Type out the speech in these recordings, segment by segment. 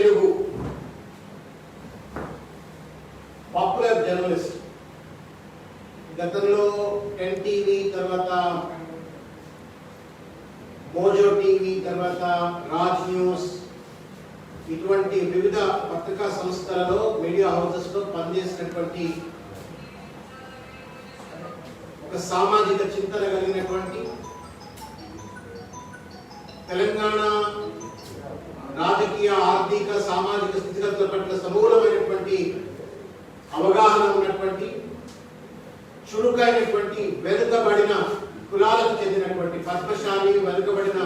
Telugu popular journalist. గతంలో NTV, తర్వాత Mojo TV, తర్వాత రాజ్ న్యూస్, ఇటువంటి వివిధ పత్రికా సంస్థలలో మీడియా హౌసెస్ లో పనిచేసినటువంటి ఒక సామాజిక చింతన కలిగినటువంటి, తెలంగాణ రాజకీయ, ఆర్థిక, సామాజిక స్థితిగతుల పట్ల సమూలమైనటువంటి అవగాహన ఉన్నటువంటి, చురుకైనటువంటి, వెనుకబడిన కులాలకు చెందినటువంటి, పద్మశాలి వెనుకబడిన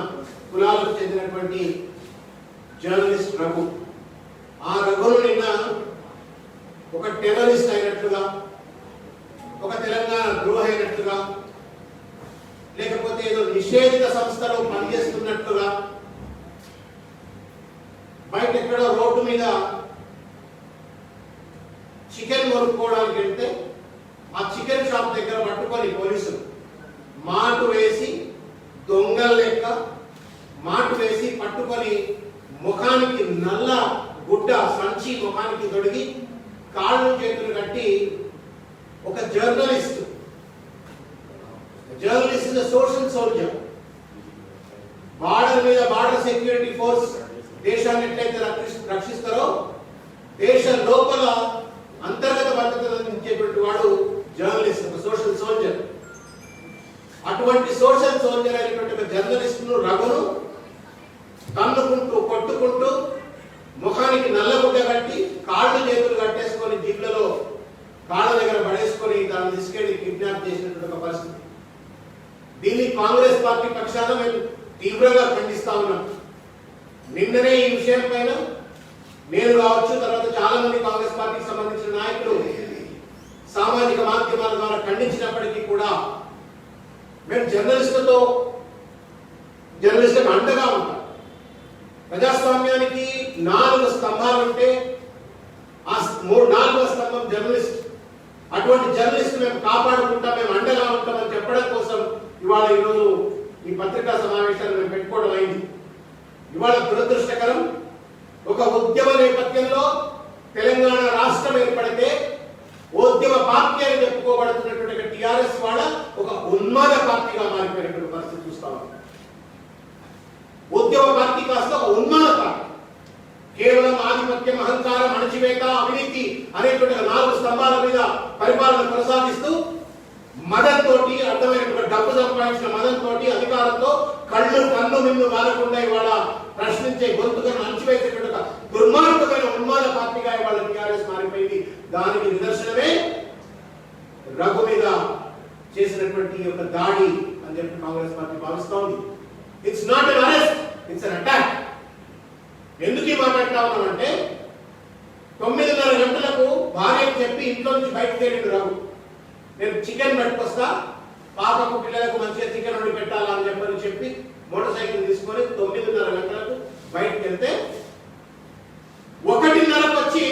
కులాలకు చెందినటువంటి జర్నలిస్ట్ రఘు. ఆ రఘును నిన్న ఒక టెర్రరిస్ట్ అయినట్లుగా, ఒక తెలంగాణ ద్రోహి అయినట్లుగా, లేకపోతే ఏదో నిషేధిత సంస్థలో పనిచేస్తున్నట్లుగా, బయట ఎక్కడో రోడ్డు మీద చికెన్ కొనుక్కోవడానికి వెళ్తే ఆ చికెన్ షాప్ దగ్గర పట్టుకొని పోలీసులు మాటు వేసి, దొంగల లెక్క మాటు వేసి పట్టుకొని ముఖానికి నల్ల గుడ్డ సంచి ముఖానికి తొడిగి కాళ్ళు చేతులు కట్టి ఒక journalist is social soldier. Border మీద బార్డర్ సెక్యూరిటీ ఫోర్స్ దేశాన్ని ఎట్లయితే రక్షిస్తారో, దేశం లోపల అంతర్గత భద్రతను అందించేటువంటి వాడు జర్నలిస్ట్, ఒక సోషల్ సోల్జర్. అటువంటి సోషల్ సోల్జర్ అయినటువంటి ఒక జర్నలిస్ట్ ను రఘును తన్నుకుంటూ, కొట్టుకుంటూ, ముఖానికి నల్లగుడ్డ కట్టి, కాళ్ళు చేతులు కట్టేసుకొని జీప్లలో కాళ్ళ దగ్గర పడేసుకొని దాన్ని తీసుకెళ్లి కిడ్నాప్ చేసినటువంటి ఒక పరిస్థితి. దీన్ని కాంగ్రెస్ పార్టీ పక్షాన మేము తీవ్రంగా ఖండిస్తా ఉన్నాం. నిన్ననే ఈ విషయం పైన నేను కావచ్చు, తర్వాత చాలా మంది కాంగ్రెస్ పార్టీకి సంబంధించిన నాయకులు సామాజిక మాధ్యమాల ద్వారా ఖండించినప్పటికీ కూడా మేము జర్నలిస్టులకు అండగా ఉంటాం. ప్రజాస్వామ్యానికి 4 స్తంభాలు ఉంటే ఆ 4వ స్తంభం జర్నలిస్ట్. అటువంటి జర్నలిస్ట్ మేము కాపాడుకుంటాం, మేము అండగా ఉంటామని చెప్పడం కోసం ఇవాళ ఈరోజు ఈ పత్రికా సమావేశాలు మేము పెట్టుకోవడం అయింది. ఇవాళ దురదృష్టకరం, ఒక ఉద్యమ నేపథ్యంలో తెలంగాణ రాష్ట్రం ఏర్పడితే ఉద్యమ పార్టీ అని చెప్పుకోబడుతున్నటువంటి టిఆర్ఎస్ వాళ్ళ ఒక ఉన్మాద పార్టీగా మారిపోయినటువంటి పరిస్థితి చూస్తా ఉన్నాం. ఉద్యమ పార్టీ కాస్త ఒక ఉన్మాద పార్టీ, కేవలం ఆధిపత్యం, అహంకారం, అణచివేత, అవినీతి అనేటువంటి 4 స్తంభాల మీద పరిపాలన కొనసాగిస్తూ మదన్ తోటి, అర్థమైనటువంటి డబ్బు సంపాదించిన మదన్ తోటి, అధికారంతో కన్ను మిన్ను వాలకుండా ఇవాళ ప్రశ్నించే గొంతుకను అణచివేసేటువంటి ఒక దుర్మార్గమైన ఉన్మాద పార్టీగా ఇవాళ టీఆర్ఎస్ మారిపోయింది. దానికి నిదర్శనమే రఘు మీద చేసినటువంటి ఒక దాడి అని చెప్పి కాంగ్రెస్ పార్టీ భావిస్తోంది. It's not an arrest, it's an attack. ఎందుకు ఈ మాట్లాడుతా ఉన్నామంటే 9:30 గంటలకు భార్యకు చెప్పి ఇంట్లో నుంచి బయటకు వెళ్ళిండు రఘు. నేను చికెన్ పట్టుకొస్తా, పాపకు పిల్లలకు మంచిగా చికెన్ వండి పెట్టాలని చెప్పి మోటార్ సైకిల్ తీసుకొని 9:30 గంటలకు బయటకు వెళ్తే 1:30కు వచ్చి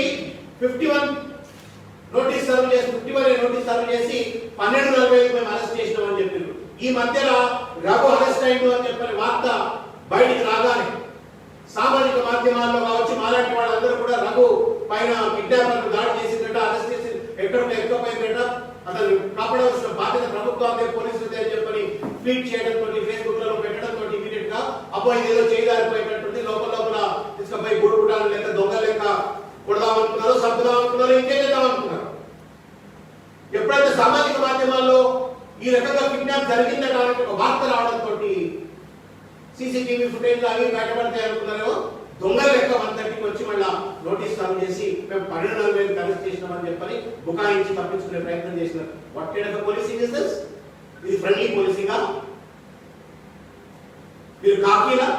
51 నోటీస్ సర్వ్ చేసి 12:45 మేము అరెస్ట్ చేసినామని చెప్పిండ్రు. ఈ మధ్యలో రఘు అరెస్ట్ అయిండు అని చెప్పని వార్త బయటికి రాగానే సామాజిక మాధ్యమాల్లో కావచ్చు, మాలాంటి వాళ్ళందరూ కూడా రఘు పైన కిడ్నాపర్లు దాడి చేసిందట, అరెస్ట్ చేసి ఎక్కడికి ఎక్కపోయిందట, అతను కాపాడవలసిన బాధ్యత ప్రభుత్వాన్ని, పోలీసులదే అని చెప్పని ట్వీట్ చేయడంతో, ఫేస్బుక్ లలో పెట్టడంతో ఇమీడియట్ గా అబ్బాయి ఏదో చేయదారిపోయినట్టుంది, లోపల తీసుకుపోయి గుడుగుడాలు లెక్క, దొంగ లెక్క కొడదామనుకున్నారు, చంపుదామనుకున్నారు, ఇంకేం చేద్దామనుకున్నారు. ఎప్పుడైతే సామాజిక మాధ్యమాల్లో ఈ రకంగా కిడ్నాప్ జరిగిందట ఒక వార్త రావడంతో సీసీటీవీ ఫుటేజ్ అవి బయటపడతాయి అనుకున్నారేమో, దొంగల లెక్క 1:30కి వచ్చి మళ్ళా నోటీస్ సర్వ్ చేసి మేము 12:45 అరెస్ట్ చేసినామని చెప్పని బుకాయించి తప్పించుకునే ప్రయత్నం చేసినారు. What kind of policing is this? ఇది ఫ్రెండ్లీ పోలీసింగా? మీరు కాకీలా?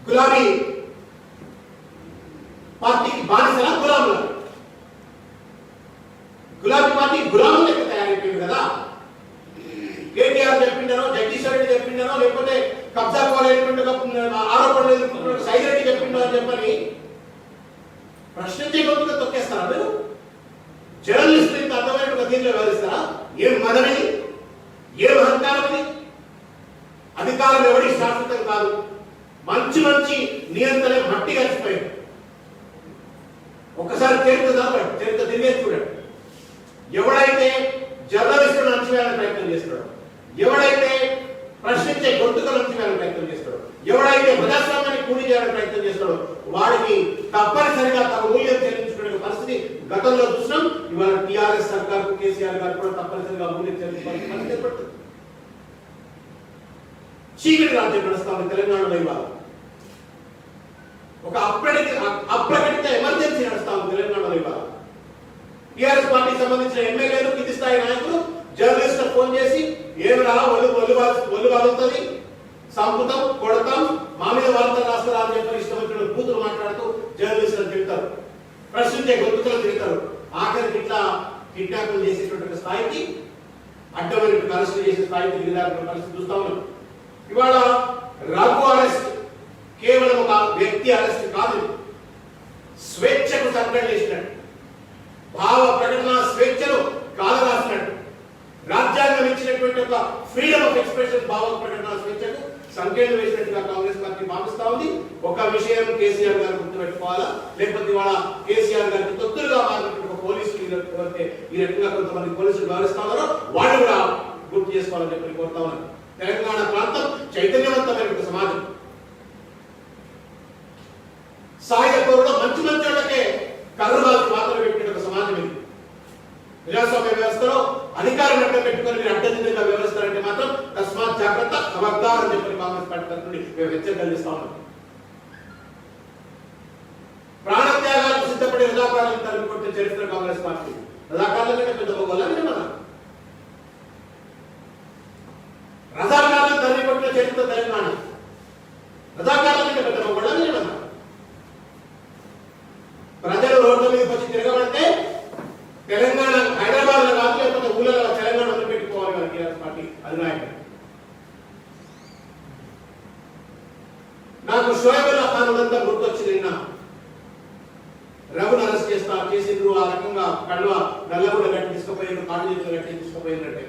గులాబీ పార్టీకి బానిసలా, గులాములా? గులాబీ పార్టీ గులాము లెక్క తయారైపోయింది కదా. కేటీఆర్ చెప్పిండనో, జగదీశ్వర్ రెడ్డి చెప్పిండనో, లేకపోతే కబ్జా కోరైనటువంటి ఆరోపణలు ఎదుర్కొంటున్న సైరెడ్డి చెప్పిండో అని చెప్పని ప్రశ్నించే గొంతుగా తొక్కేస్తారా మీరు? జర్నలిస్టులు ఇంత అర్థమైన దీనిలో వ్యవహరిస్తారా? ఏం మదనది, ఏం అహంకారమది? అధికారం ఎవరి శాశ్వతం కాదు. మంచి నియంత్రణ మట్టి కలిసి చరిత్ర తిరిగే చూడండి. ఎవడైతే జర్నలిస్టులను అణచివేయాలని ప్రయత్నం చేస్తాడో, ఎవడైతే ప్రశ్నించే గొంతుకలు అణచివేయాలని ప్రయత్నం చేస్తాడో, ఎవడైతే ప్రజాస్వామ్యాన్ని కూలి చేయాలని ప్రయత్నం చేస్తాడో వాడికి తప్పనిసరిగా తమ మూల్యం చెల్లించుకునే పరిస్థితి గతంలో చూసినాం. ఇవాళ టీఆర్ఎస్ సర్కార్ కేసీఆర్ గారు కూడా తప్పనిసరిగా మూల్యం చెల్లించుకోవాల్సిన పరిస్థితి ఏర్పడుతుంది. చీకటి రాజ్యం నడుస్తా ఉంది తెలంగాణలో. ఇవాళ ఒక అప్రకటిత ఎమర్జెన్సీ నడుస్తా ఉంది తెలంగాణలో. ఇవాళ టీఆర్ఎస్ పార్టీకి సంబంధించిన ఎమ్మెల్యేలు, కింది స్థాయి నాయకులు జర్నలిస్టులకు ఫోన్ చేసి ఏమిరా ఒళ్ళు వలుగుతుంది, సంపుతాం, కొడతాం, మా మీద వార్తలు రాస్తారా అని చెప్పి ఇష్టం వచ్చిన కూతురు మాట్లాడుతూ జర్నలిస్టులను తిడతారు, ప్రశ్నించే గొంతుకలు తిడతారు. ఆఖరికి ఇట్లా కిడ్నాపులు చేసేటువంటి స్థాయికి, అడ్డమైన అరెస్ట్ చేసే స్థాయికి దిగదారిన పరిస్థితి చూస్తా ఉన్నాం. ఇవాళ రఘు అరెస్ట్ కేవలం ఒక వ్యక్తి అరెస్ట్ కాదు, స్వేచ్ఛకు సంకటన చేసినట్టు, భావ ప్రకటన స్వేచ్ఛను కాలరాసినట్టు, రాజ్యాంగం ఇచ్చినటువంటి ఒక ఫ్రీడమ్ ఆఫ్ ఎక్స్ప్రెషన్ భావ ప్రకటన స్వేచ్ఛకు సంకేతం వేసినట్టుగా కాంగ్రెస్ పార్టీ భావిస్తా ఉంది. ఒక విషయం కేసీఆర్ గారు గుర్తుపెట్టుకోవాలా, లేకపోతే ఇవాళ కేసీఆర్ గారికి తొత్తులుగా మారినటువంటి పోలీసులు ఈ రకంగా కొంతమంది పోలీసులు వ్యవహరిస్తా ఉన్నారో వాళ్ళు కూడా గుర్తు చేసుకోవాలని చెప్పి కోరుతా ఉన్నారు. తెలంగాణ ప్రాంతం చైతన్యవంతమైన సమాజం, సాయుధ పౌరులు మంచి వాళ్ళకే కర్రబాల్కి మాత్రం పెట్టిన ఒక సమాజం ఇది. ప్రజాస్వామ్య వ్యవస్థలో అధికారం అడ్డం పెట్టుకొని మీరు అడ్డదిడ్డంగా వ్యవహరిస్తారంటే మాత్రం తస్మాత్ జాగ్రత్త, ఖబర్దార్ అని చెప్పి కాంగ్రెస్ పార్టీ తరఫు నుండి మేము హెచ్చరికలిస్తా ఉన్నాం. ప్రాణత్యాగాలకు సిద్ధపడే రజాకారులను తరిమి కొట్టిన చరిత్ర కాంగ్రెస్ పార్టీ. రజాకారుల కంటే పెద్ద గొప్పలని మన రజాకారులను తరిమి కొట్టిన చరిత్ర తెలంగాణ. రజాకారుల కంటే పెద్ద గొప్పలని మన ప్రజలు రోడ్ల మీద వచ్చి తిరగబడితే తెలంగాణ హైదరాబాద్ లో కాదు, లేకపోతే ఊళ్ళలో తెలంగాణ వదిలిపెట్టుకోవాలి మన టీఆర్ఎస్ పార్టీ అధినాయకుడు. నాకు షోయబుల్లా ఖాన్ అంతా గుర్తొచ్చింది. నిన్న రఘును అరెస్ట్ చేసిండ్రు, ఆ రకంగా కళ్ళ నల్లగూడ గట్టి తీసుకుపోయిన కాళ్ళు చేతులు గట్టి తీసుకుపోయినట్టే.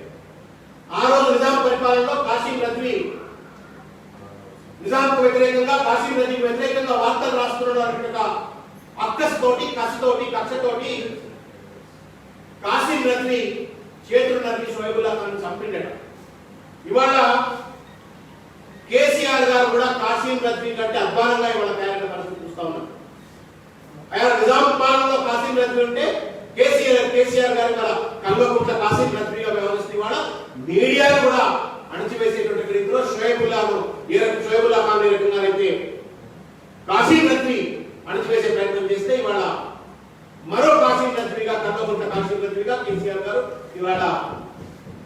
ఆ రోజు నిజాం పరిపాలనలో కాశీం రజ్వీ నిజాంకు వ్యతిరేకంగా, కాశీం రజ్వీకి వ్యతిరేకంగా వార్తలు రాస్తున్నట్టుగా అక్కస్తోటి, కక్షతోటి కాశీం రజ్వీ చేతులు నరికి షోయబుల్లా ఖాన్ చంపిండట. ఇవాళ కేసీఆర్ గారు కూడా కాశీం రజ్వీ కంటే అధ్వానంగా ఇవాళ తయారైన పరిస్థితి చూస్తా ఉన్నాం. ఆయన నిజాం పాలనలో కాశీం రజ్వీ ఉంటే కేసీఆర్ గారు కూడా కల్వకుంట్ల కాశీం రజ్వీగా వ్యవహరిస్తే ఇవాళ మీడియాను కూడా అణచివేసేటువంటి రీతిలో షోయబుల్లా ఖాన్ ఏ రకంగా అయితే కాశీం రజ్వీ అణచివేసే ప్రయత్నం చేస్తే ఇవాళ మరో కాశీం రజ్వీగా, కల్వకుంట్ల కాశీం రజ్వీగా కేసీఆర్ గారు ఇవాళ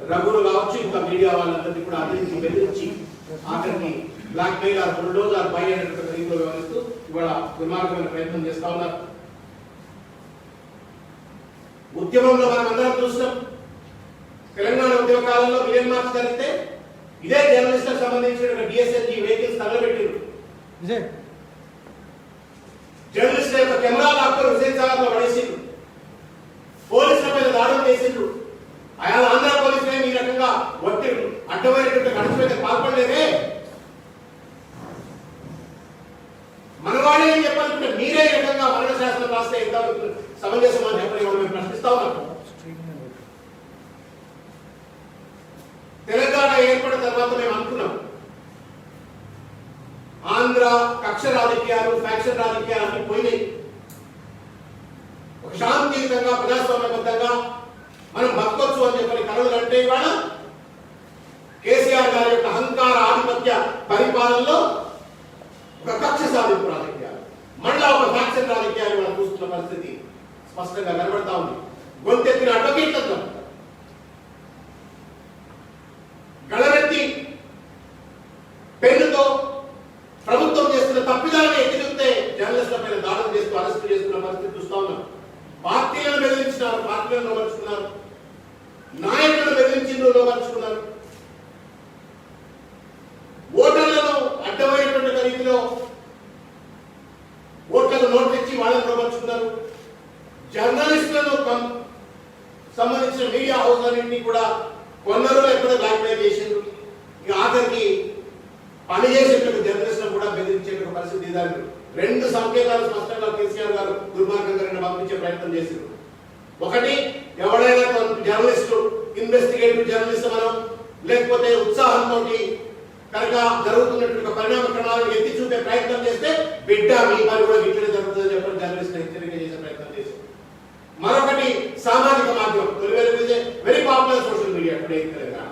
రఘును కావచ్చు, ఇంకా మీడియా వాళ్ళందరినీ కూడా అదిరించి బెదిరించి ఆఖరికి blackmail or bulldoze or buy అనేటువంటి రీతిలో వ్యవహరిస్తూ ఇవాళ దుర్మార్గమైన ప్రయత్నం చేస్తా ఉన్నారు. ఉద్యమంలో మనం అందరం చూస్తాం. తెలంగాణ ఉద్యమ కాలంలో మిలియన్ మార్చ్ జరిగితే ఇదే జర్నలిస్టులకు సంబంధించిన డిఎస్ఎల్జీ వెహికల్స్ తగలబెట్టిండ్రు. జర్నలిస్టుల యొక్క కెమెరాలు అక్కడ హుసేన్ సాగర్ లో పడేసిండ్రు, పోలీసుల మీద దాడులు చేసిండ్రు. ఆయన ఆంధ్ర పోలీసులే ఈ రకంగా ఒత్తిడి అడ్డమైనటువంటి అణచివేత పాల్పడలేదే. మనవాడే అని చెప్పాలంటే మీరే ఈ రకంగా మరణ శాసనం రాస్తే ఎంత సమంజసం అని చెప్పని మేము ప్రశ్నిస్తా ఉన్నాం. తెలంగాణ ఏర్పడిన తర్వాత మేము అనుకున్నాం ఆంధ్ర కక్ష రాజకీయాలు, ఫ్యాక్షన్ రాజకీయాలు అన్ని పోయినాయి. ఒక శాంతియుతంగా ప్రజాస్వామ్యబద్ధంగా మనం బతకొచ్చు అని చెప్పని కలలు అంటే ఇవాళ కేసీఆర్ గారి యొక్క అహంకార ఆధిపత్య పరిపాలనలో ఒక కక్ష సాధింపు రాజకీయాలు, మళ్ళా ఒక ఫ్యాక్షన్ రాజకీయాలు మనం చూస్తున్న పరిస్థితి స్పష్టంగా కనబడతా ఉంది. గొంతెత్తిన అడ్వకేట్లతో గళమెత్తి పెన్నుతో ప్రభుత్వం చేస్తున్న తప్పిదాలను ఎత్తితే జర్నలిస్టుల పైన దాడులు చేస్తూ అరెస్టు చేస్తున్న పరిస్థితి చూస్తా ఉన్నాం. పార్టీలను బెదిరించినారు, పార్టీలను లోపరుచుకున్నారు, నాయకులను బెదిరించిండ్రు, లోపరుచుకున్నారు, ఓటర్లను అడ్డమైనటువంటి రీతిలో ఓట్లకు నోట్ తెచ్చి వాళ్ళని లోపరుచుకున్నారు. జర్నలిస్టులను సంబంధించిన మీడియా హౌస్లన్నింటినీ కూడా కొందరు ఎక్కడ బ్లాక్మెయిల్ చేసిండ్రు. ఇక ఆఖరికి పనిచేసేటువంటి జర్నలిస్టులను కూడా బెదిరించేటువంటి పరిస్థితి రెండు సంకేతాలు స్పష్టంగా కేసీఆర్ గారు దుర్మార్గంగా పంపించే ప్రయత్నం చేశారు. ఒకటి, ఎవడైనా జర్నలిస్టు ఇన్వెస్టిగేటివ్ జర్నలిస్ట్ మనం లేకపోతే ఉత్సాహంతో కనుక జరుగుతున్నటువంటి పరిణామ క్రమాలను ఎత్తి చూపే ప్రయత్నం చేస్తే బిడ్డ మీ పని కూడా ఇట్లనే జరుగుతుందని చెప్పి జర్నలిస్ట్ హెచ్చరిక చేసే ప్రయత్నం చేశారు. మరొకటి, సామాజిక మాధ్యమం, very popular social media today in Telangana.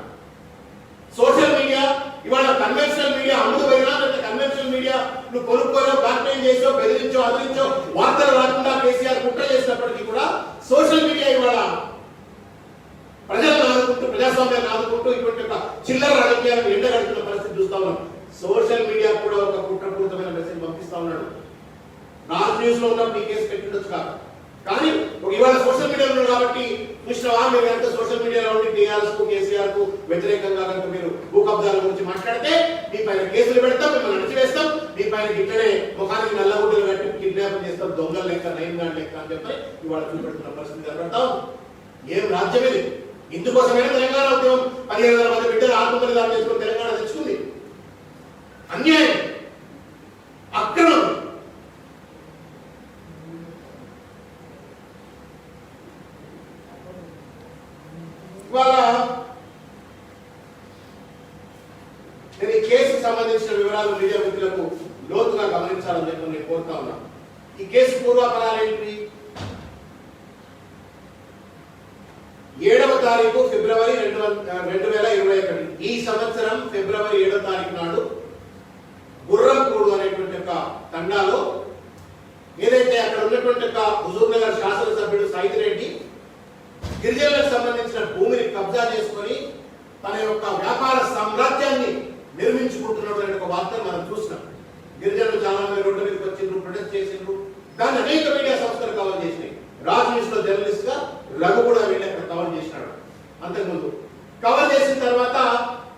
Social media ఇవాళ కన్వెన్షనల్ మీడియా అమ్ముడు పోయినా, లేకపోతే కన్వెన్షనల్ మీడియా నువ్వు కొనుక్కోనో బ్లాక్మెయిల్ చేసో బెదిరించో అదిరించో వార్తలు రాకుండా కేసీఆర్ కుట్ర చేసినప్పటికీ కూడా సోషల్ మీడియా ఇవాళ ప్రజలను ఆదుకుంటూ ప్రజాస్వామ్యాన్ని ఆదుకుంటూ ఇటువంటి చిల్లర రాజకీయాలను ఎండగడుతున్న పరిస్థితి చూస్తా ఉన్నాం. సోషల్ మీడియా కూడా ఒక కుట్రపూరితమైన మెసేజ్ పంపిస్తా ఉన్నాడు. నార్త్ న్యూస్ లో ఉన్నప్పుడు ఈ కేసు పెట్టిండొచ్చు కాదు, కానీ ఇవాళ సోషల్ మీడియాలో ఉన్నారు కాబట్టి చూసినవా, మీరు కనుక సోషల్ మీడియాలో ఉండి టీఆర్ఎస్ కు కేసీఆర్ కు వ్యతిరేకంగా కనుక మీరు భూ కబ్జాల గురించి మాట్లాడితే మీ పైన కేసులు పెడతాం, మిమ్మల్ని అణచివేస్తాం, మీ పైన గిట్లనే ముఖానికి నల్లగుడ్డలు కట్టి కిడ్నాప్ చేస్తాం, దొంగల లెక్క నయం గాడి లెక్క అని చెప్పి ఇవాళ చూపెడుతున్న పరిస్థితి కనబడతాం. ఏం రాజ్యం ఇది? ఇందుకోసమైనా తెలంగాణ ఉద్యమం 15,000 మంది బిడ్డలు ఆత్మబలిదానం చేసుకుని తెలంగాణ తెచ్చుకుంది. అన్యాయం, అక్రమం. ఇవాళ నేను ఈ కేసుకు సంబంధించిన వివరాలు మీడియా మిత్రులకు లోతుగా గమనించాలని చెప్పి నేను కోరుతా ఉన్నాను. ఈ కేసు పూర్వాపరాలు ఏంటి? 7వ తారీఖు ఫిబ్రవరి 2021 ఈ సంవత్సరం ఫిబ్రవరి 7వ తారీఖు నాడు గుర్రంపూడు అనేటువంటి ఒక తండాలో ఏదైతే అక్కడ ఉన్నటువంటి ఒక హుజూర్ నగర్ శాసనసభ్యుడు సైదిరెడ్డి గిరిజనులకు సంబంధించిన భూమిని కబ్జా చేసుకొని తన యొక్క వ్యాపార సామ్రాజ్యాన్ని నిర్మించుకుంటున్నటువంటి ఒక వార్తను మనం చూసినాం. గిరిజనులు చాలా మంది రోడ్డు మీదకి వచ్చిండ్రు, ప్రొటెస్ట్ చేసిండ్రు. దాన్ని అనేక మీడియా సంస్థలు కవర్ చేసినాయి. రాజ్ న్యూస్ లో జర్నలిస్ట్ గా రఘు కూడా వీళ్ళు అక్కడ కవర్ చేసినాడు. అంతకుముందు కవర్ చేసిన తర్వాత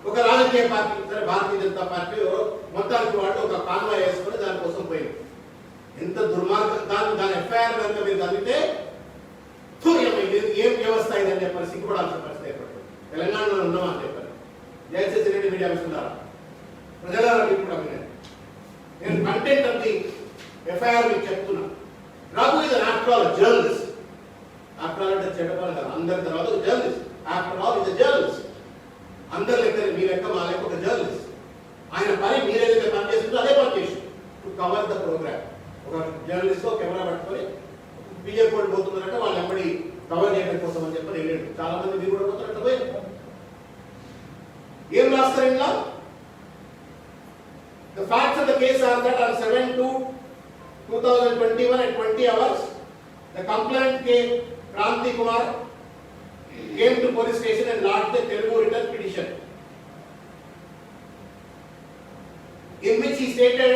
ఒక రాజకీయ పార్టీ, సరే భారతీయ జనతా పార్టీ మొత్తానికి వాళ్ళు ఒక కాన్వాయ్ వేసుకొని దానికోసం పోయింది. ఎంత దుర్మార్గం! దాని ఎఫ్ఐఆర్ కనుక మీరు చదివితే ఏం వ్యవస్థ ఇదని చెప్పారు, సిగ్గుపడాల్సిన పరిస్థితి ఏర్పడుతుంది. తెలంగాణలో ఉన్నామా అని చెప్పారు. దయచేసి రెడ్డి మీడియా మిత్రులారా, ప్రజలారా, ఇప్పుడు నేను కంటెంట్ ఆఫ్ ది ఎఫ్ఐఆర్ మీకు చెప్తున్నా. రఘు ఇది after all journalist. After all అంటే చెడ్డపని కదా, అందరి తర్వాత ఒక జర్నలిస్ట్. ఆఫ్టర్ ఆల్ ఇది జర్నలిస్ట్. అందరి లెక్క మీ లెక్క మా లెక్క ఒక జర్నలిస్ట్. ఆయన పని మీరేదైతే పని చేస్తుందో అదే పని చేసి టు కవర్ ద ప్రోగ్రామ్. ఒక జర్నలిస్ట్ కెమెరా పట్టుకొని బీజేపీ వాళ్ళు పోతున్నారంటే వాళ్ళు ఎప్పటి కవర్ చేయడం కోసం అని చెప్పి వెళ్ళాడు. చాలా మంది మీరు కూడా పోతున్నట్టు పోయి ఏం రాస్తారు ఇంకా? The facts of the case are that on 7/2/2021 at 20 hours, the complainant Kranti Kumar came to police station and lodged a Telugu written petition, in which he stated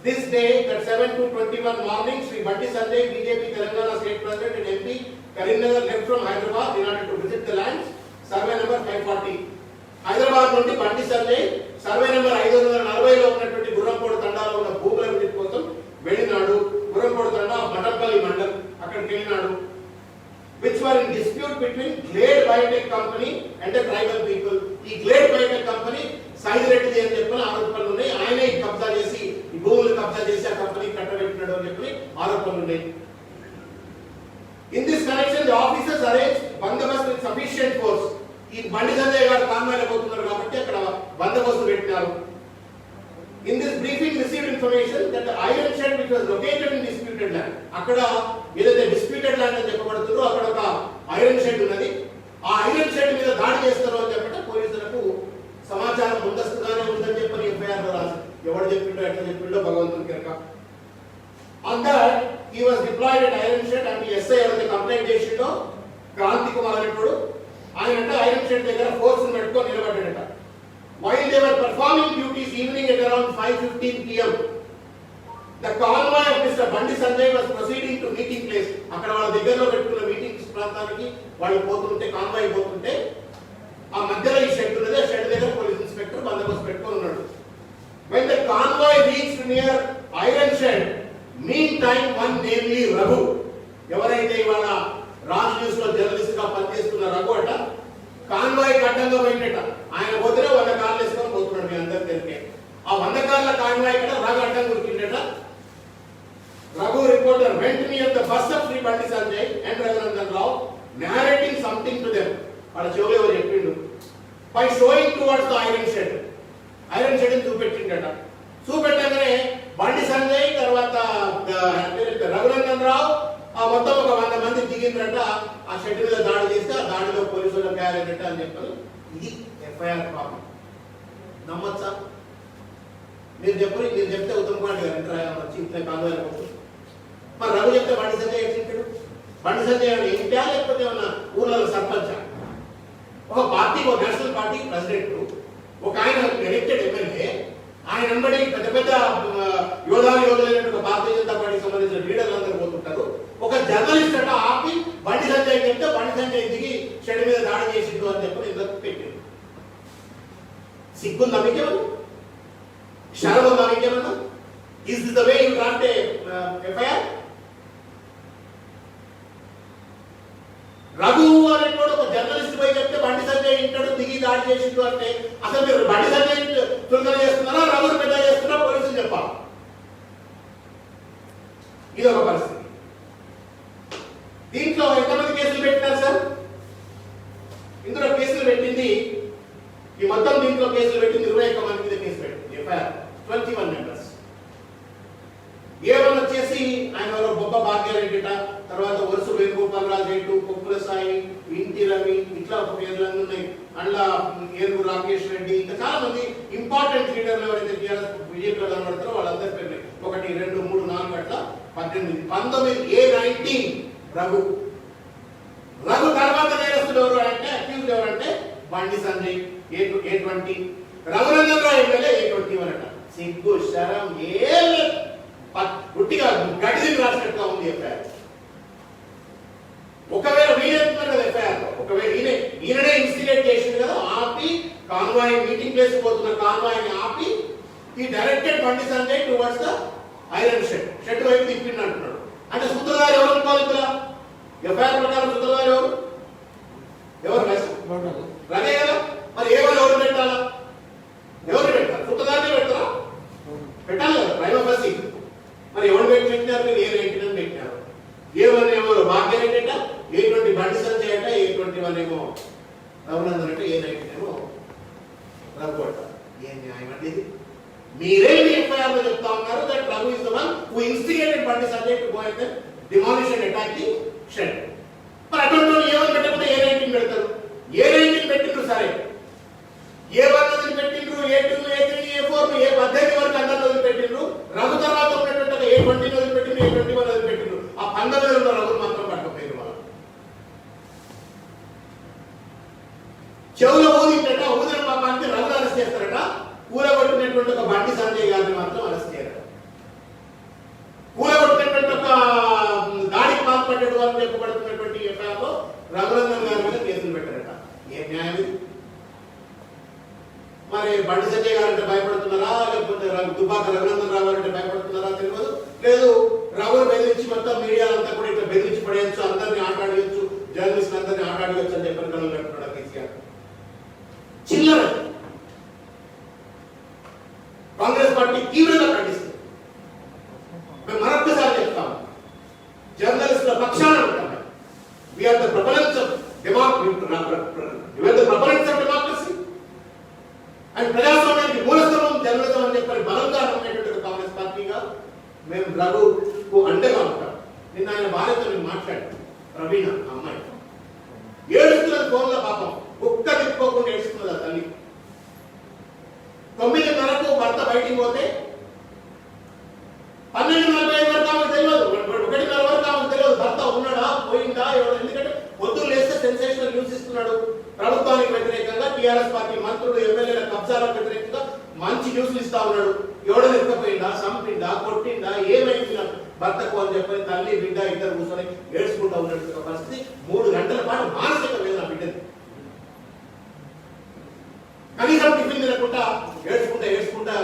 this day that 7/2/21 morning, Sri Bandi Sanjay, BJP Telangana State President and MP, Karimnagar left from Hyderabad in order to visit the lands, survey number 540. Hyderabad నుండి Bandi Sanjay survey number 540లో ఉన్నటువంటి గుర్రంపోడు తండాలో ఉన్న భూముల visit కోసం వెళ్ళినాడు. గుర్రంపోడు తండా మటంపల్లి మండల్, అక్కడికి వెళ్ళినాడు. Which were in dispute between Glade biotech company and tribal people. ఈ Glade biotech company Saidireddy అని చెప్పిన ఆరోపణలు ఉన్నాయి. ఆయనే కబ్జా చేసి ఈ భూములు కబ్జా చేసి ఆ కంపెనీ కట్టబెట్టినాడు అని చెప్పి ఆరోపణలు ఉన్నాయి. In this connection the officers arrange బందోబస్తు విత్ సఫిషియెంట్ ఫోర్స్. ఈ బండి సంజయ్ గారు కాన్వాయ్లో పోతున్నారు కాబట్టి అక్కడ బందోబస్తు పెట్టినారు. In this briefing received information that iron shed which was located in disputed land. అక్కడ ఏదైతే డిస్ప్యూటెడ్ ల్యాండ్ అని చెప్పబడుతుందో అక్కడ ఒక ఐరన్ షెడ్ ఉన్నది. ఆ ఐరన్ షెడ్ మీద దాడి చేస్తారు అని చెప్పి పోలీసులకు సమాచారం ముందస్తుగానే ఉందని చెప్పని ఎఫ్ఐఆర్ లో రాసి ఎవరు చెప్పిండో ఎట్లా చెప్పిండో భగవంతుని కిరక. On that he was deployed at iron shed and SI ఎవరైతే కంప్లైంట్ చేసిండో క్రాంతి కుమార్ అనేటోడు, ఆయన అంటే ఐరన్ షెడ్ దగ్గర ఫోర్స్ పెట్టుకొని నిలబడ్డాడట. While they were performing duties evening at around 5:15 p.m., the convoy of Mr. Bandi Sanjay was proceeding to meeting place. అక్కడ వాళ్ళ దగ్గరలో పెట్టుకున్న మీటింగ్ ప్రాంతానికి వాళ్ళు పోతుంటే, కాన్వాయ్ పోతుంటే ఆ మధ్యలో ఈ షెడ్ ఉన్నది. ఆ షెడ్ దగ్గర పోలీస్ ఇన్స్పెక్టర్ బందోబస్తు పెట్టుకొని ఉన్నాడు. When the convoy reached near iron shed, meantime one namely Raghu, ఎవరైతే ఇవాళ రాజ్ న్యూస్ లో జర్నలిస్ట్ గా పనిచేస్తున్న రఘు అట, కాన్వాయ్ అడ్డంగా పోయినట. ఆయన పోతే 100 కార్లు వేసుకొని పోతున్నాడు. మీ అందరికి తెలిపే ఆ 100 కార్ల కాన్వాయ్ ఇక్కడ రఘు అడ్డం గురికిండట. reporter went near the bus of Sri Bandi Sanjay and Raghunandan Rao, narrating something to them. వాళ్ళ చెవులు ఎవరు చెప్పిండు by showing towards the iron shed. Iron shed ని చూపెట్టిండట. చూపెట్టగానే బండి సంజయ్ తర్వాత రఘునందన్ రావు మొత్తం ఒక 100 మంది దిగిండ్రట. ఆ షెడ్ మీద దాడి చేస్తే ఆ దాడిలో పోలీసులు గాయాలట అని చెప్పారు. ఇది ఎఫ్ఐఆర్ ప్రాబ్లం. నమ్మచ్చా? మీరు చెప్తే ఉత్తమ్ కుమార్ గారు వచ్చి ఇట్లా కాదు. మరి రఘు చెప్తే బండి సంజయ్ ఎట్టింటాడు? బండి సంజయ్ అని ఇంటా లేకపోతే ఏమన్నా ఊర్లలో సర్పంచ్? ఒక పార్టీ, ఒక నేషనల్ పార్టీ ప్రెసిడెంట్, ఒక ఆయన ఎలక్టెడ్ ఎమ్మెల్యే, ఆయన వెంబడి పెద్ద పెద్ద యోధులైనటువంటి భారతీయ జనతా పార్టీకి సంబంధించిన లీడర్లు అందరూ పోతుంటారు. ఒక జర్నలిస్ట్ అట ఆపి బండి సంజయ్ చెప్తే బండి సంజయ్ దిగి షెడ్ మీద దాడి చేసిండు అని చెప్పి ఇందుకు పెట్టారు. సిగ్గుందా మీకేమన్నా? శరం ఉందా మీకేమన్నా? Is this the way you draft A FIR? Raghu అనేటువంటి ఒక జర్నలిస్ట్ పోయి చెప్తే బండి సంజయ్ ఇంటాడు దిగి దాడి చేసిండు అంటే అసలు మీరు బండి సంజయ్ చులకన చేస్తున్నారా, రఘుని పెద్ద చేస్తున్నారా? పోలీసులు చెప్పాలి. ఇది ఒక పరిస్థితి. దీంట్లో ఎంతమంది కేసులు పెట్టినారు సార్? ఇందులో కేసులు పెట్టింది ఈ మొత్తం దీంట్లో కేసులు పెట్టింది 21 మంది మీద కేసు పెట్టింది. FIR 21 members. ఏమని వచ్చేసి ఆయన ఎవరో బొబ్బ భాగ్యారెడ్డిట, తర్వాత వరుస వేణుగోపాలరాజు రెడ్డి, కొప్పుల సాయి, ఇంటి రవి, ఇట్లా ఒక పేర్లన్నీ ఉన్నాయి. అందులో ఏనుగు రాకేష్ రెడ్డి, ఇంకా చాలా మంది ఇంపార్టెంట్ లీడర్లు ఎవరైతే బీజేపీలో కనబడతారో వాళ్ళందరి పేర్లు 1, 2, 3, 4 అట్లా 18, 19 A19 రఘు. రఘు తర్వాత నేరస్తుడు ఎవరు అంటే అక్యూజ్డ్ ఎవరంటే Bandi Sanjay A20, Raghunandan Rao MLA A21 అట. సిగ్గు శరం ఏం లేదు. పుట్టిగా గడిదిని రాసినట్టుగా ఉంది ఎఫ్ఐఆర్. ఒకవేళ వీడేస్తున్నారు కదా ఎఫ్ఐఆర్, ఒకవేళ ఈయననే ఇన్స్టిగేట్ చేసింది కదా, ఆపి కాన్వాయ్ మీటింగ్ ప్లేస్ పోతున్న కాన్వాయ్ ని ఆపి ఈ directed Bandi Sanjay towards the iron shed వైపు తిప్పిండి అంటున్నాడు. అంటే సూత్రధారి ఎవరు అనుకోవాలి ఇక్కడ? ఎఫ్ఐఆర్ ప్రకారం సూత్రధారి ఎవరు రదే కదా. మరి ఏమైనా ఎవరు పెట్టాలా? ఎవరు పెట్టాలి? సూత్రధారిని పెడతారా? పెట్టాలి కదా ప్రైమ్ బస్సి. మరి ఎవరు పెట్టినారు? మీరు A19 పెట్టినారు. A1 ఏమో భాగ్యారెడ్డి అట, A20 బండి సంజయ్ అట, A21 ఏమో రఘునందన్ అంటే, A19 ఏమో రఘు అట. ఏం న్యాయం అంటే ఇది? మీరే ఎఫ్ఐఆర్ లో చెప్తా ఉన్నారు that Raghu is the one who instigated Bandi Sanjay to go and demolish and attack the shed. మరి అటువంటి A1 పెట్టకపోతే A19 పెడతారు. A19 పెట్టిండ్రు సరే, A1 పెట్టిండ్రు, A2, A3, A4, A18 వరకు అందరూ పెట్టిండ్రు. రఘు తర్వాత ఉన్నటువంటి A20 పెట్టిండ్రు, A21 పెట్టిండ్రు. ఆ 19 రఘు మాత్రం పట్టకపోయింది. వాళ్ళు చెవులో ఊదింటట, ఊదిన పాపానికి రఘుని అరెస్ట్ చేస్తారట. కూలగొట్టినటువంటి ఒక బండి సంజయ్ గారిని మాత్రం అరెస్ట్ చేయరట. కూలగొట్టినటువంటి ఒక దాడికి పాల్పడ్డాడు అని చెప్పబడుతున్నటువంటి ఎఫ్ఐఆర్ లో రఘునందన్ గారి మీద కేసులు పెట్టారట. ఏం న్యాయం ఇది? మరి బండి సంజయ్ గారు అంటే భయపడుతున్నారా, లేకపోతే దుబాక రఘునందన్ రావు అంటే భయపడుతున్నారా తెలియదు. లేదు, రఘును బెదిరించి మొత్తం మీడియాలంతా కూడా ఇట్లా బెదిరించి పడేయచ్చు, అందరినీ ఆటాడవచ్చు, జర్నలిస్ట్ అందరినీ ఆటాడవచ్చు అని చెప్పిన కళ్ళు పెట్టుకున్నాడు కేసీఆర్. చిల్లర కాంగ్రెస్ పార్టీ తీవ్రంగా ఖండిస్తుంది. మేము మరొక్కసారి చెప్తాము, జర్నలిస్టుల పక్షాన ఉంటాం. We are the propellants of democracy and ప్రజాస్వామ్యానికి మూలస్థలం జర్నలిజం అని చెప్పి బలంగా నమ్మేటువంటి కాంగ్రెస్ పార్టీగా మేము రఘుకు అండగా ఉంటాం. నిన్న ఆయన భార్యతో నేను మాట్లాడాను. ప్రవీణ అమ్మాయి ఏడుస్తున్నది ఫోన్లో, పాపం ఒక్క తిప్పుకోకుండా ఏడుస్తున్నది ఆ తల్లి. 9:30కు భర్త బయటికి పోతే 12:45 వరకు ఆమెకు తెలియదు, 1:30 వరకు ఆమెకు తెలియదు భర్త ఉన్నాడా పోయిందా ఎవరు. ఎందుకంటే పొద్దున్న లేస్తే సెన్సేషనల్ న్యూస్ ఇస్తున్నాడు. ప్రభుత్వానికి వ్యతిరేకంగా టీఆర్ఎస్ పార్టీ మంత్రులు, ఎమ్మెల్యేల కబ్జాలకు వ్యతిరేకంగా మంచి న్యూస్లు ఇస్తా ఉన్నాడు. ఎవడో ఎక్కపోయిందా, చంపిందా, కొట్టిందా, ఏమైంది భర్తకు అని చెప్పని తల్లి బిడ్డ ఇద్దరు కూర్చొని ఏడ్చుకుంటా ఉన్నటువంటి పరిస్థితి. 3 గంటల పాటు మానసిక వేదన బిడ్డది. కనీసం టిఫిన్ తినకుండా ఏడ్చుకుంటా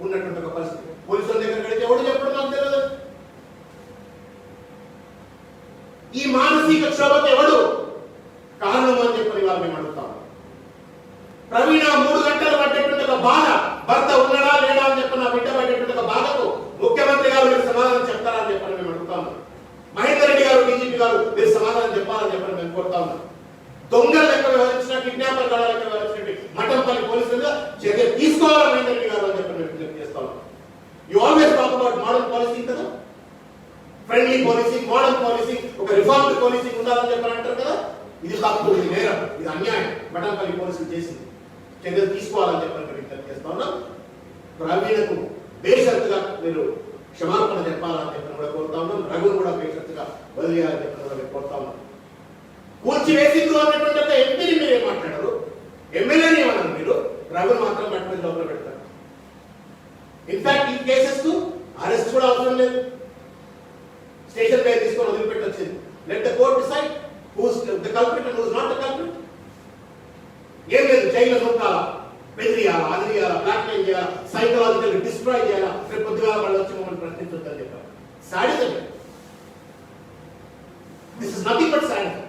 ఉన్నటువంటి ఒక పరిస్థితి. పోలీసుల దగ్గర కడితే ఎవడు చెప్పడం నాకు తెలియదు. ఈ మానసిక క్షోభకు ఎవడు కారణం అని చెప్పని వాళ్ళు మేము అడుగుతాం. ప్రవీణ 3 గంటలు పట్టేటువంటి ఒక బాధ, భర్త ఉన్నాడా లేడా అని చెప్పి నా బిడ్డ పట్టేటువంటి ఒక బాధకు ముఖ్యమంత్రి గారు మీరు సమాధానం చెప్తారా అని చెప్పని మేము అడుగుతాం. గారు మీరు సమాధానం చెప్పాలని చెప్పని మేము కోరుతా ఉన్నాం. దొంగల లెక్క వ్యవహరించిన, కిడ్నాపర్ గడ లెక్క వ్యవహరించిన మఠంపల్లి పోలీసులుగా చర్య తీసుకోవాలని మైందరెడ్డి గారు అని చెప్పి మేము విజ్ఞప్తి చేస్తా ఉన్నాం. You always talk about model policy కదా, ఫ్రెండ్లీ పాలసింగ్, మోడర్న్ పాలసింగ్, ఒక రిఫార్మ్డ్ పాలసింగ్ ఉండాలని చెప్పని అంటారు కదా. ఇది తప్పు, ఇది నేరం, ఇది అన్యాయం మఠంపల్లి పోలీసులు చేసింది. చర్యలు తీసుకోవాలని చెప్పని విజ్ఞప్తి చేస్తా ఉన్నాం. ప్రవీణకు బేషరతుగా మీరు క్షమాపణ చెప్పాలని చెప్పని కూడా కోరుతా ఉన్నాం. రఘును కూడా బేషరతుగా వదిలేయాలని చెప్పని కూడా మేము కోరుతా ఉన్నాం. కూల్చివేసింది అన్నటువంటి ఒక ఎంపీని మీరు ఏం మాట్లాడారు, ఎమ్మెల్యేని ఏమన్నారు మీరు, రఘును మాత్రం పట్టుకుని లోపల పెడతారు. ఇన్ఫాక్ట్ ఈ కేసెస్ కు అరెస్ట్ కూడా అవసరం లేదు, స్టేషన్ పై తీసుకొని వదిలిపెట్టి వచ్చింది. Let the court decide who's the culprit and who's not the culprit. ఏం లేదు, జైలు నూకాలా, బెదిరియాలా, అదిరియాలా, బ్లాక్ మెయిల్ చేయాలా, సైకలాజికల్ డిస్ట్రాయ్ చేయాలా, రేపు పొద్దుగా వాళ్ళు వచ్చి మమ్మల్ని ప్రశ్నించొద్దని చెప్పారు. Sadism. This is nothing but sadism.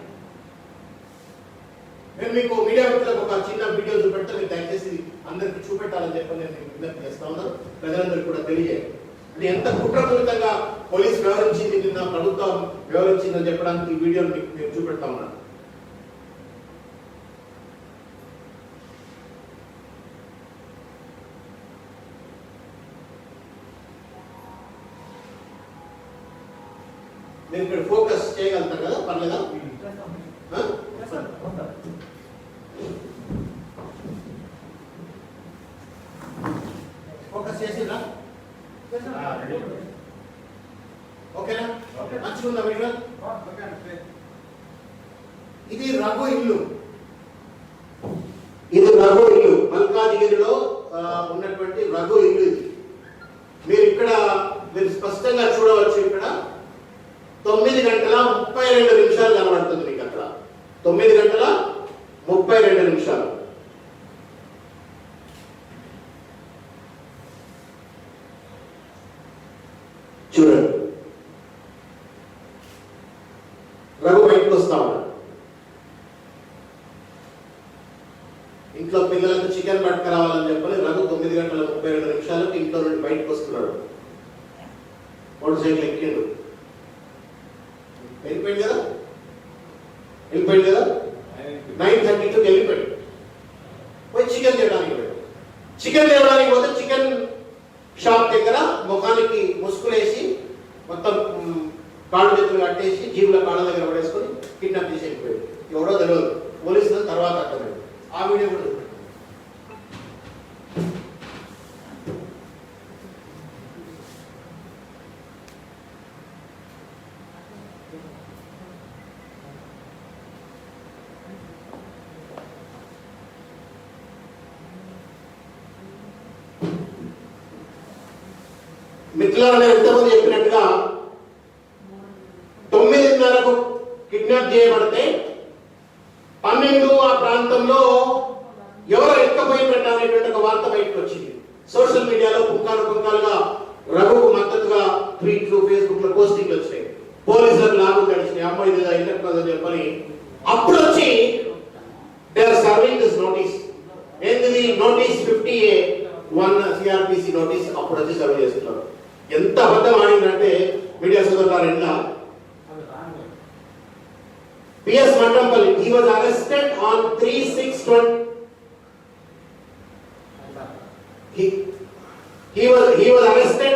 నేను మీకు మీడియా మిత్రులకు ఒక చిన్న వీడియో చూపెడితే మీరు దయచేసి అందరికి చూపెట్టాలని చెప్పి నేను విజ్ఞప్తి చేస్తా ఉన్నాను. ప్రజలందరికీ కూడా తెలియజేయాలి. అది ఎంత కుట్రపూరితంగా పోలీసు వ్యవహరించింది, నిన్న ప్రభుత్వం వ్యవహరించిందని చెప్పడానికి ఈ వీడియోని మీకు నేను చూపెడతా ఉన్నాను. నేను ఇక్కడ ఫోకస్ చేయగలుగుతాను కదా, పర్లేదా? ఫోకస్ చేసిందా? ఓకేనా? మంచిగా వీడియో. ఇది రఘు ఇల్లు, ఇది రఘు ఇల్లు, మల్కాజిగిరిలో ఉన్నటువంటి రఘు ఇల్లు. ఇది మీరు ఇక్కడ మీరు స్పష్టంగా చూడవచ్చు. ఇక్కడ 9:32 కనబడుతుంది మీకు. అక్కడ 9:32 చూడండి. రఘు బయటకు వస్తా ఉన్నాడు. ఇంట్లో పిల్లలకు చికెన్ పట్టుకురావాలని చెప్పని రఘు 9:32 ఇంట్లో నుండి బయటకు వస్తున్నాడు. మోటార్ సైకిల్ ఎక్కిండు. వెళ్ళిపోయింది కదా, 9:32 వెళ్ళిపోయాడు. పోయి చికెన్ తేవడానికి పోయాడు. చికెన్ తేవడానికి పోతే చికెన్ షాప్ దగ్గర ముఖానికి ముసుగులేసి మొత్తం కాళ్ళు చేతులు కట్టేసి జీవుల కాళ్ళ దగ్గర పడేసుకొని కిడ్నాప్ చేసి వెళ్ళిపోయాడు. ఎవడో తెలియదు, పోలీసులు తర్వాత అర్థమైంది. ఆ వీడియో కూడా మిత్రులను ఎంతమంది చెప్పినట్టుగా 9:30 కిడ్నాప్ చేయబడితే 12 ఆ ప్రాంతంలో ఎవరో ఎక్కపోయి పెట్టాలనేటువంటి ఒక వార్త బయటకు వచ్చింది. సోషల్ మీడియాలో పుంకాలుగా రఘుకు మద్దతుగా ట్వీట్లు, ఫేస్బుక్ లో పోస్టింగ్లు వచ్చినాయి. పోలీసులకు లాభం గడిచినాయి. అమ్మాయి ఇల్లెక్కదని చెప్పని అప్పుడు వచ్చి they are serving this notice. ఏంటిది నోటీస్? 50A1 CRPC notice. అప్పుడు వచ్చి సర్వ్ చేస్తున్నారు. ఎంత అబద్ధం ఆడిందంటే మీడియా సోదరులారా, నిన్న PS Mattampalli, he was arrested on 3/6/20. He was arrested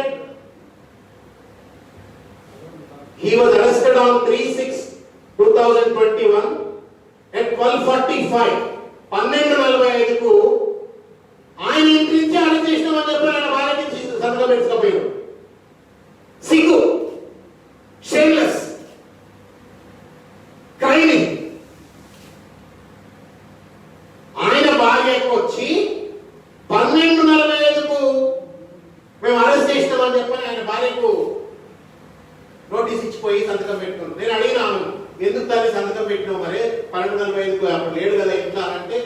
on 3/6/2021 at 12:45. 12:45కు ఆయన ఇంటి నుంచి అరెస్ట్ చేసినామని చెప్పి ఆయన భార్యకి సంతకం పెట్టుకోపోయాడు. సిగ్గు, షేమ్లెస్, క్రైమింగ్. ఆయన భార్యకు వచ్చి 12:45కు మేము అరెస్ట్ చేసినామని చెప్పని ఆయన భార్యకు నోటీస్ ఇచ్చిపోయి సంతకం పెట్టుకున్నాం. నేను అడిగినాను, ఎందుకు తల్లి సంతకం పెట్టినావు? మరి 12:45కు అప్పుడు లేడు కదా ఎట్లా అంటే,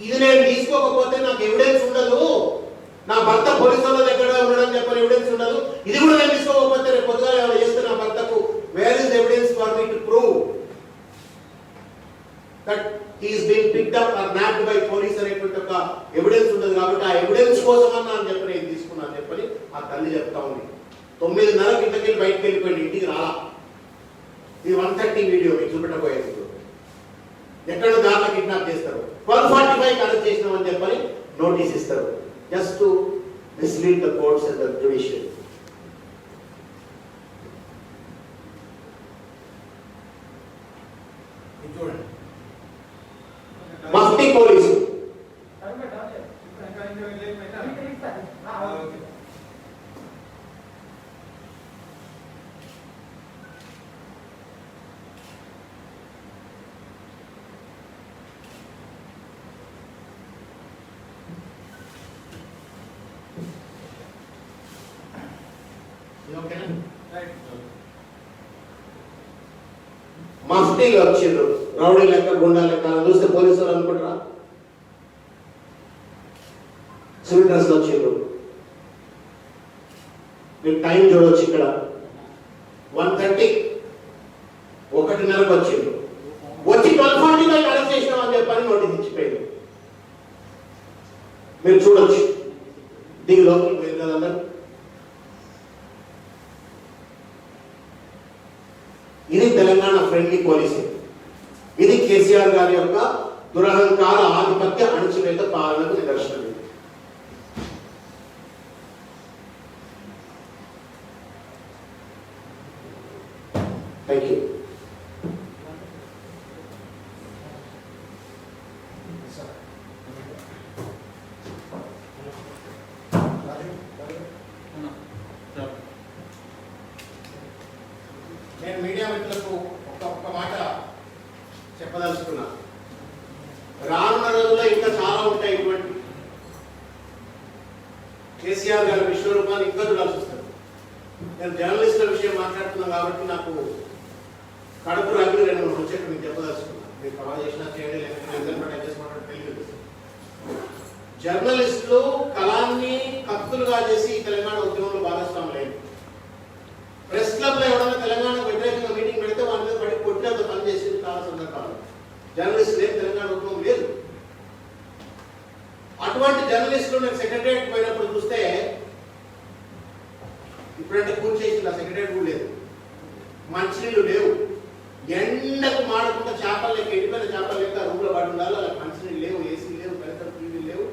ఇది నేను తీసుకోకపోతే నాకు ఎవిడెన్స్ ఉండదు, నా భర్త పోలీసు వాళ్ళ దగ్గర ఉండడం చెప్పని ఎవిడెన్స్ ఉండదు, ఇది కూడా నేను తీసుకోకపోతే రేపు పొద్దుగా ఎవరు చేస్తే నా భర్తకు where is evidence for me to prove that he is being picked up or napped by police అనేటువంటి ఒక ఎవిడెన్స్ ఉండదు. కాబట్టి ఆ ఎవిడెన్స్ కోసమన్నా అని చెప్పి నేను తీసుకున్నాను చెప్పని ఆ తల్లి చెప్తా ఉంది. 9:30 ఇంటికి బయటకు వెళ్ళిపోయింది, ఇంటికి రాలా. ఇది 130 వీడియో మీకు చూపెట్టబోయేది. ఎక్కడో దాంట్లో కిడ్నాప్ చేస్తారు, 1245 అరెస్ట్ చేసినామని చెప్పని నోటీస్ ఇస్తారు, just to mislead the courts and the judiciary. చూడండి, మఫ్టీ పోలీసు మఫ్టీలు వచ్చిండ్రు, రౌడీ లెక్క గుండా లెక్క చూస్తే పోలీసులు అనుకుంటారా? సివిల్ డ్రెస్ లో వచ్చిండ్రు. మీరు టైం చూడవచ్చు, ఇక్కడ 1:30 1:30కు వచ్చిండ్రు. వచ్చి 1245 అరెస్ట్ చేసినామని చెప్పని నోటీస్ ఇచ్చిపోయింది. మీరు చూడొచ్చు, దీని లోపలికి పోయింది కదా అందరు. ఇది తెలంగాణ ఫ్రెండ్లీ పాలసీ. ఇది కేసీఆర్ గారి యొక్క దురహంకార ఆధిపత్య అణచివేత పాలనకు నిదర్శనం. Thank you. నేను మీడియా మిత్రులకు ఒక్క మాట చెప్పదలుచుకున్నా. రానున్న రోజుల్లో ఇంకా చాలా ఉంటాయి ఇటువంటి. కేసీఆర్ గారి విశ్వరూపాన్ని ఇంకా చూడాల్సి వస్తుంది. నేను జర్నలిస్టుల విషయం మాట్లాడుతున్నాను కాబట్టి నాకు కడుపు రాగి 2-3 వచ్చేట్టు మీకు చెప్పదలుచుకున్నా. మీరు కవర్ చేసినా చేయండి, లేకపోతే ఎందుకంటే టైం చేసుకోవడం తెలియదు. జర్నలిస్టులు కళాన్ని కత్తులుగా చేసి తెలంగాణ ఉద్యమంలో భాగస్వాములు లేదు. ప్రెస్ క్లబ్ లో ఎవరైనా తెలంగాణకు వ్యతిరేకంగా మీటింగ్ పెడితే వాళ్ళ మీద పడి కొట్టినంత పని చేసింది చాలా సందర్భాలు. జర్నలిస్టులు ఏం తెలంగాణ ఉద్యమం లేదు. అటువంటి జర్నలిస్టులు నేను సెక్రటరియట్ పోయినప్పుడు చూస్తే, ఇప్పుడంటే పూర్తి చేసింది, ఆ సెక్రటరియట్ కూడా లేదు, మంచినీళ్ళు లేవు, ఎండకు మాడకుండా చేపలు లెక్క ఎండిపోయిన చేపలు లెక్క రూమ్లో పడి ఉండాలి. అలా మంచినీళ్ళు లేవు, ఏసీ లేవు, కనీసం టీవీలు లేవు.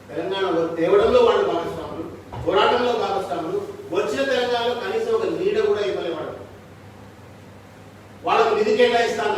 తెలంగాణ తేవడంలో వాళ్ళు భాగస్వాములు, పోరాటంలో భాగస్వాములు. వచ్చిన తెలంగాణలో కనీసం ఒక నీడ కూడా ఇవ్వలేవాడు. వాళ్ళకు నిధి కేటాయిస్తాను